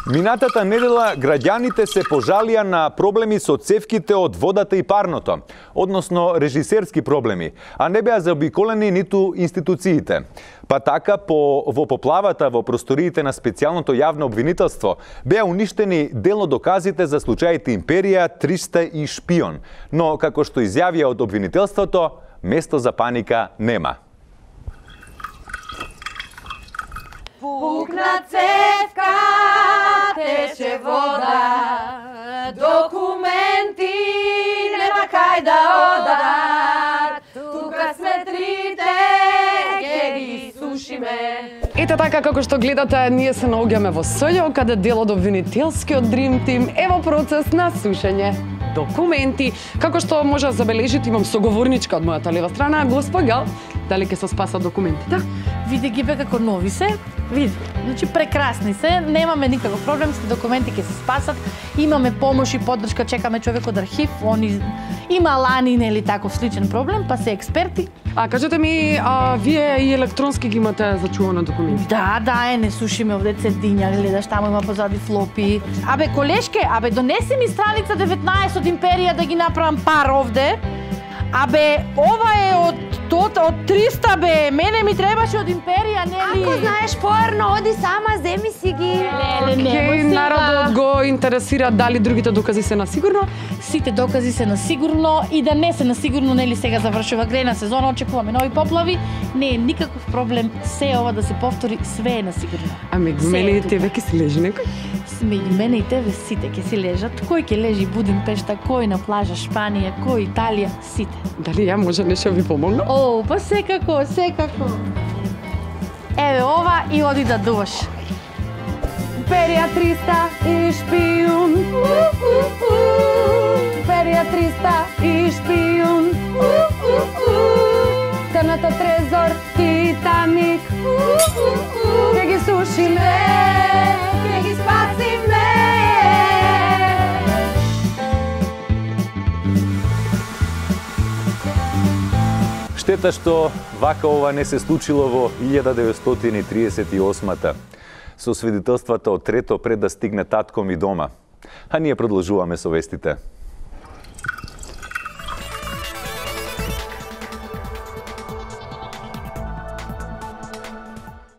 Минатата недела граѓаните се пожалија на проблеми со цевките од водата и парното, односно режисерски проблеми, а не беа заобиколени ниту институциите. Па така, во поплавата во просториите на специјалното јавно обвинителство беа уништени дел од доказите за случаите Империја, 300 и Шпион, но како што изјавија од обвинителството, место за паника нема. Пукна цевка, тече вода, документи нема кај да одат. Тука сме трите, ке ги сушиме. Ете така како што гледате, ние се наоѓаме во СЈО, каде дел од обвинителскиот Dream Team е во процес на сушење документи. Како што може да забележите, имам соговорничка од мојата лева страна, господја, дали ќе се спасат документите? Види ги бе како нови се, види, значи прекрасни се, немаме никаков проблем, сте документи ќе се спасат, имаме помош и поддршка, чекаме човек од архив, они има лани нели таков сличен проблем, па се експерти. А кажете ми, вие и електронски ги имате зачувано документи? Да, не сушиме овде цедиња, гледаш, таму има позади флопи. Абе, колешке, донеси ми страница 19 од Империја да ги направам пар овде. Абе, ова е од 300, бе, мене ми требаше од Империја, нели? Ако знаеш поарно, оди сама, земи си ги. Океј, народот го интересира дали другите докази се на сигурно? Сите докази се на сигурно и да не се на сигурно, нели сега завршува грена сезона, очекуваме нови поплави, не е никаков проблем се ова да се повтори, све е на сигурно. А меѓу мене и тебе ќе си лежи некој? Меѓу мене и тебе сите ќе си лежат. Кој ќе лежи Будимпешта, кој на плажа Шпанија, кој Италија, сите. Дали ја може нешто ви помогна? О, па секако. Еве ова и оди да дуваш. Империја 300 и Шпион. Империја 300 и Шпион. Црната трезор, Титаник. Ќе ги сушиме, ќе ги спасиме. Штета што вака ова не се случило во 1938-та. Со свидетелствата од трето пред да стигне татко ми дома. А ние продолжуваме со вестите.